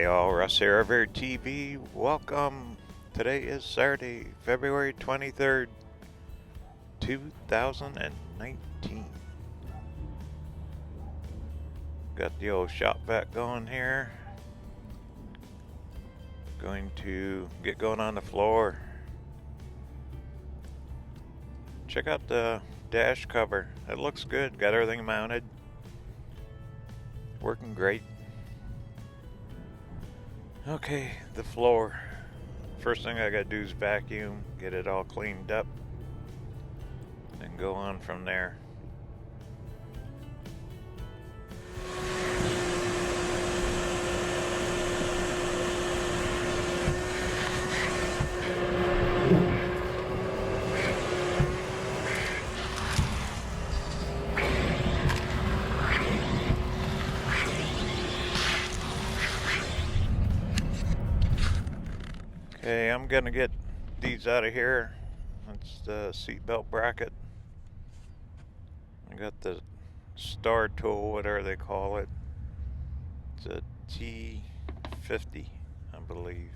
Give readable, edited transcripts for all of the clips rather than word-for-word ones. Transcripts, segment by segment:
Hey all, Russ here, RVerTV. Welcome. Today is Saturday, February 23rd, 2019. Got the old shop vac going here. Going to get going on the floor. Check out the dash cover. It looks good. Got everything mounted. Working great. Okay, the floor. First thing I gotta do is vacuum, get it all cleaned up, and go on from there. Okay, I'm gonna get these out of here. That's the seatbelt bracket. I got the star tool, whatever they call it. It's a T50, I believe.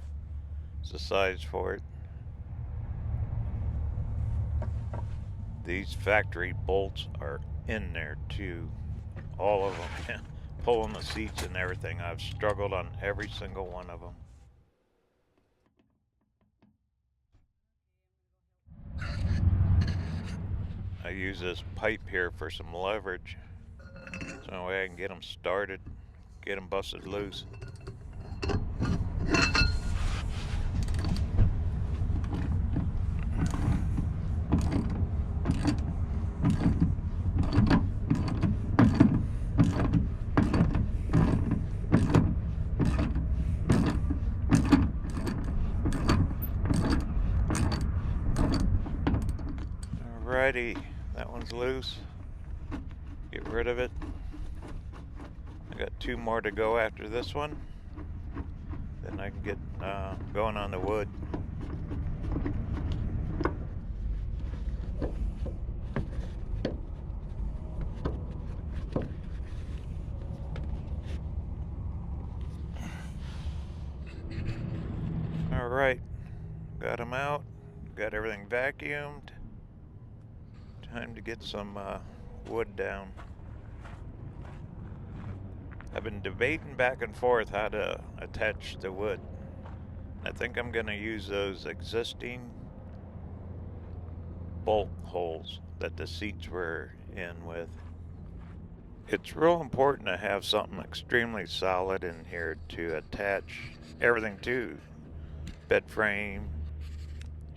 It's the size for it. These factory bolts are in there too. All of them. Pulling the seats and everything. I've struggled on every single one of them. I use this pipe here for some leverage, so that way I can get them started, get them busted loose. Alrighty, that one's loose. Get rid of it. I got two more to go after this one. Then I can get going on the wood. Alright, got them out. Got everything vacuumed. Time to get some wood down. I've been debating back and forth how to attach the wood. I think I'm going to use those existing bolt holes that the seats were in with. It's real important to have something extremely solid in here to attach everything to. Bed frame,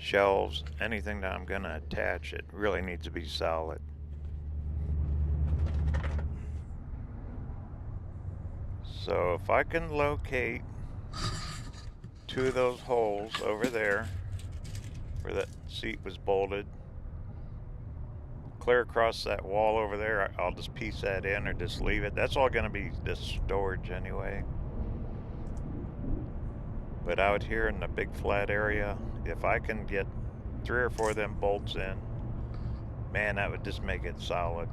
shelves, anything that I'm going to attach, it really needs to be solid. So if I can locate two of those holes over there where that seat was bolted, clear across that wall over there, I'll just piece that in or just leave it. That's all going to be this storage anyway. But out here in the big flat area, if I can get 3 or 4 of them bolts in, man, that would just make it solid.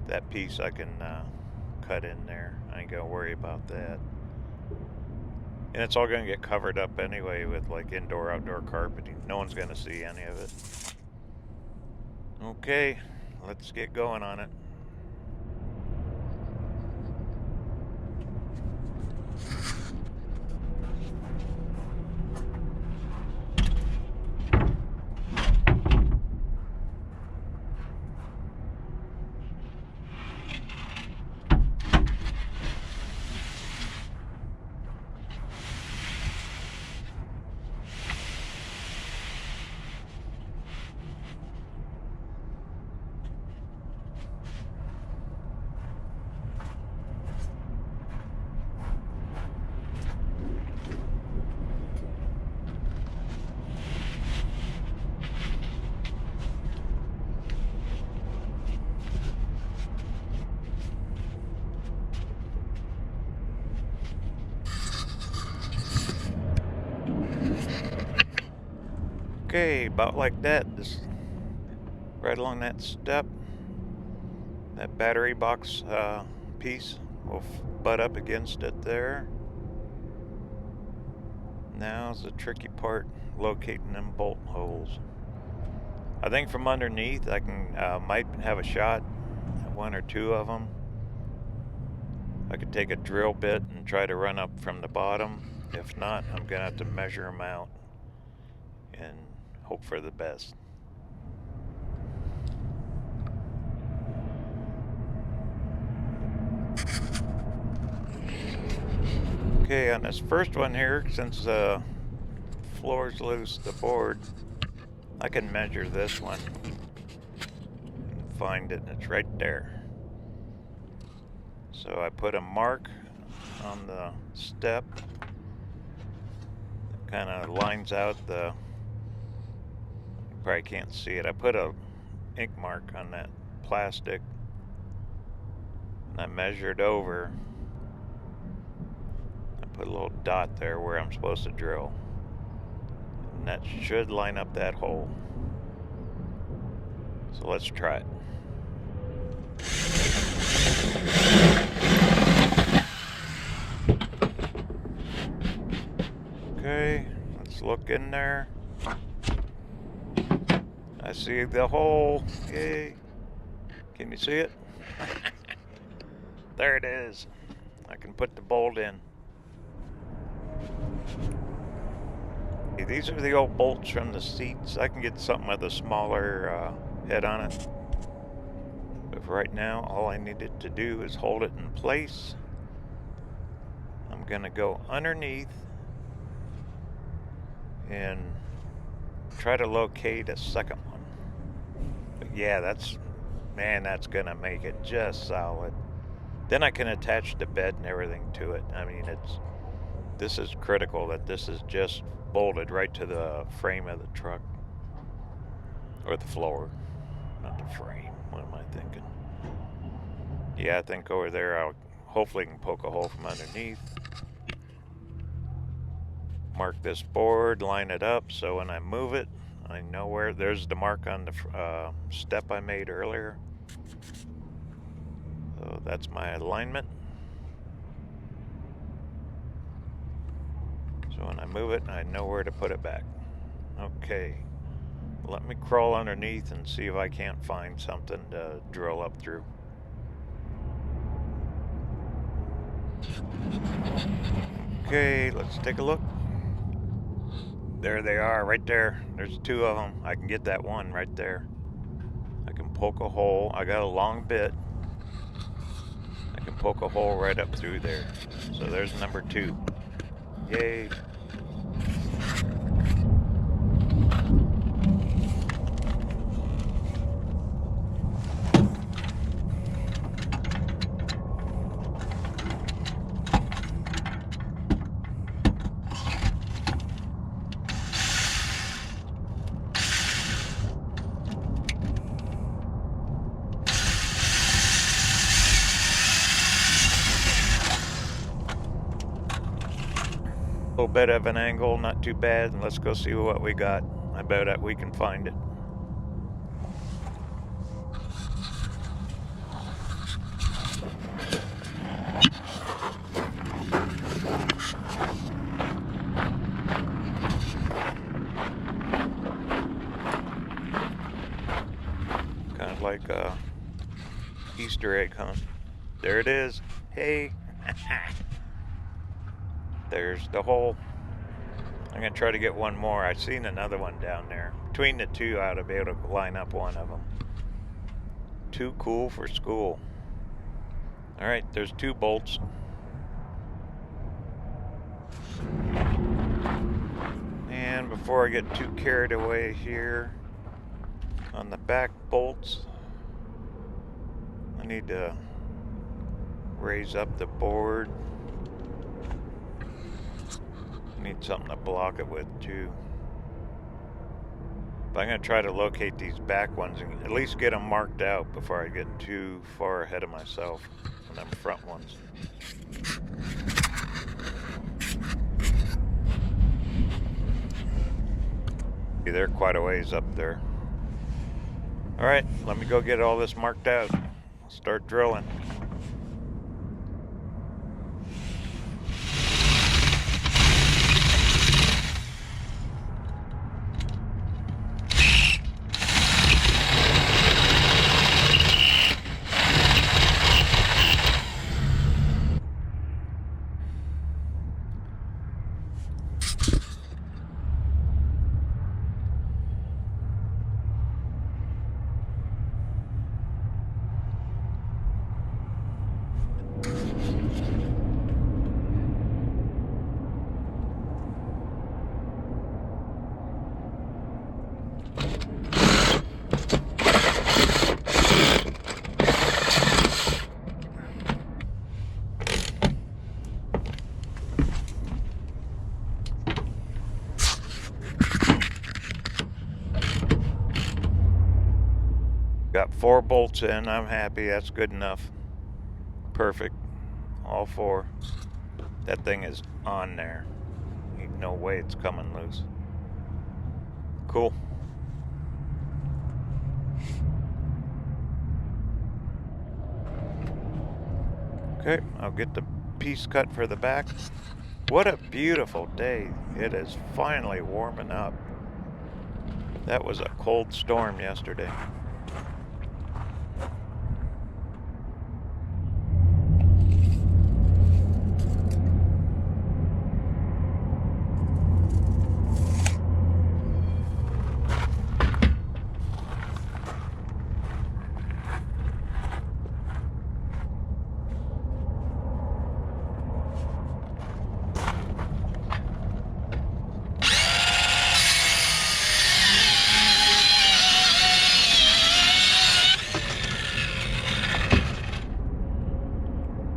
That piece I can cut in there. I ain't gonna worry about that. And it's all gonna get covered up anyway with like indoor, outdoor carpeting. No one's gonna see any of it. Okay, let's get going on it. Okay, about like that, just right along that step, that battery box piece will butt up against it there. Now's the tricky part, locating them bolt holes. I think from underneath I can might have a shot at one or two of them. I could take a drill bit and try to run up from the bottom. If not, I'm gonna have to measure them out and hope for the best. Okay, on this first one here, since the floor's loose, the board, I can measure this one and find it, and it's right there. So I put a mark on the step that kind of lines out the, you probably can't see it, I put a ink mark on that plastic and I measured over. I put a little dot there where I'm supposed to drill, and that should line up that hole. So let's try it. Okay, let's look in there. I see the hole. Yay. Can you see it? There it is. I can put the bolt in. Okay, these are the old bolts from the seats. I can get something with a smaller head on it. But for right now, all I needed to do is hold it in place. I'm gonna go underneath and try to locate a second one. But yeah, that's gonna make it just solid. Then I can attach the bed and everything to it. I mean, this is critical that this is just bolted right to the frame of the truck, or the floor, not the frame. What am I thinking? Yeah, I think over there I'll hopefully can poke a hole from underneath. Mark this board, line it up, so when I move it, I know where. There's the mark on the step I made earlier. So that's my alignment. So when I move it, I know where to put it back. Okay, let me crawl underneath and see if I can't find something to drill up through. Okay, let's take a look. There they are, right there. There's two of them. I can get that one right there. I can poke a hole. I got a long bit. I can poke a hole right up through there. So there's number two. Yay. A little bit of an angle, not too bad. And let's go see what we got. I bet that we can find it. Kind of like a Easter egg hunt. There it is. Hey. There's the hole. I'm gonna try to get one more. I've seen another one down there. Between the two, I ought to be able to line up one of them. Too cool for school. All right, there's two bolts. And before I get too carried away here, on the back bolts, I need to raise up the board. Need something to block it with too. But I'm going to try to locate these back ones and at least get them marked out before I get too far ahead of myself on them front ones. They're quite a ways up there. Alright, let me go get all this marked out. Start drilling. Got 4 bolts in. I'm happy. That's good enough. Perfect. All 4. That thing is on there. Ain't no way it's coming loose. Cool. Okay, I'll get the piece cut for the back. What a beautiful day. It is finally warming up. That was a cold storm yesterday.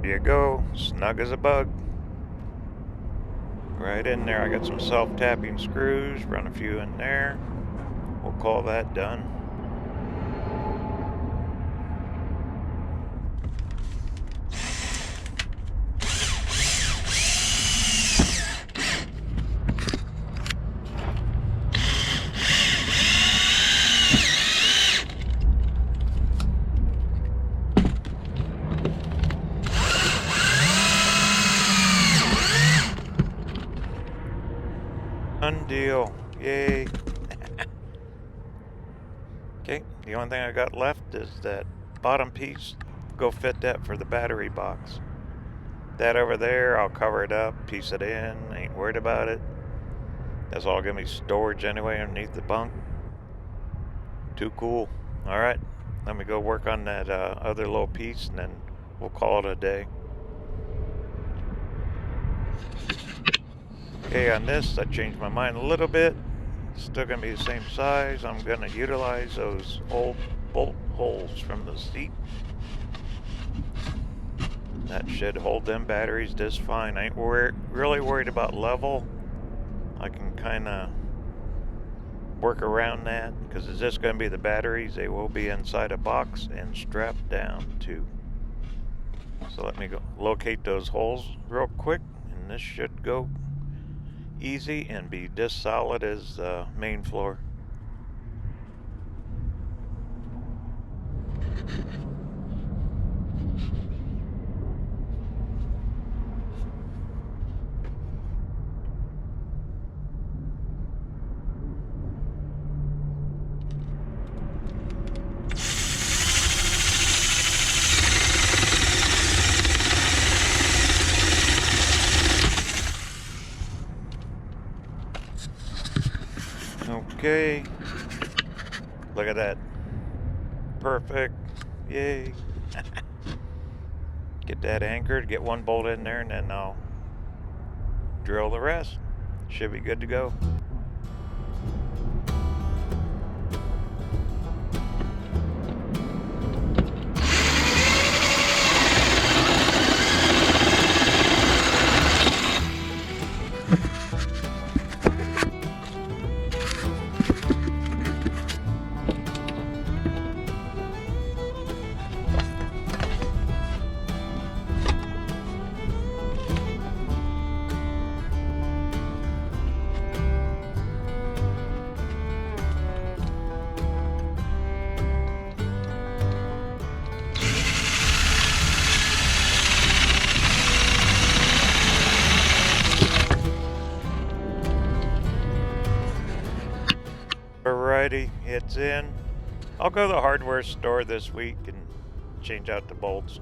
There you go, snug as a bug. Right in there. I got some self-tapping screws, run a few in there. We'll call that done. Done deal. Yay. Okay, the only thing I got left is that bottom piece. Go fit that for the battery box. That over there, I'll cover it up, piece it in, ain't worried about it. That's all gonna be storage anyway underneath the bunk. Too cool. Alright, let me go work on that other little piece and then we'll call it a day. Okay, on this, I changed my mind a little bit. Still gonna be the same size. I'm gonna utilize those old bolt holes from the seat. That should hold them batteries just fine. I ain't really worried about level. I can kind of work around that because it's just gonna be the batteries. They will be inside a box and strapped down too. So let me go locate those holes real quick, and this should go easy and be just solid as the main floor. Okay, look at that. Perfect. Yay. Get that anchored, get one bolt in there, and then I'll drill the rest. Should be good to go. Alrighty, it's in. I'll go to the hardware store this week and change out the bolts.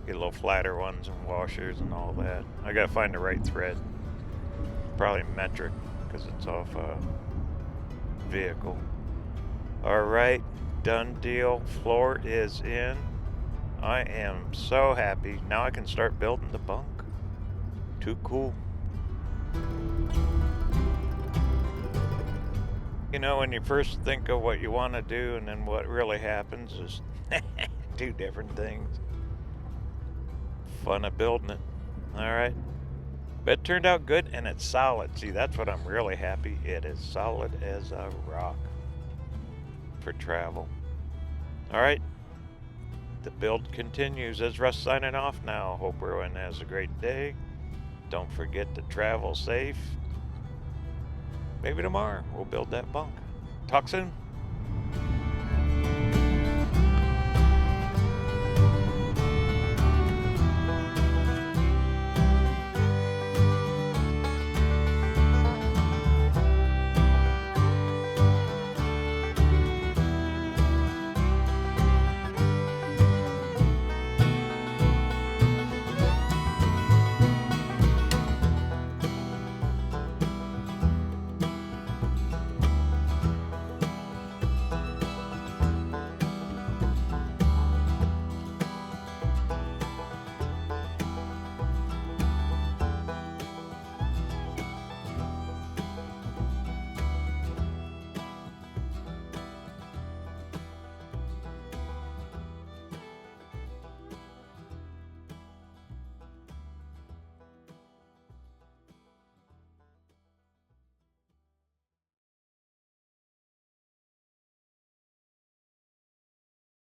Get a little flatter ones and washers and all that. I gotta find the right thread. Probably metric because it's off a vehicle. Alright, done deal. Floor is in. I am so happy. Now I can start building the bunk. Too cool. You know, when you first think of what you want to do and then what really happens is two different things. Fun of building it. Alright. But it turned out good and it's solid. See, that's what I'm really happy. It is solid as a rock for travel. All right. The build continues. As Russ signing off now. Hope everyone has a great day. Don't forget to travel safe. Maybe tomorrow we'll build that bunk. Talk soon.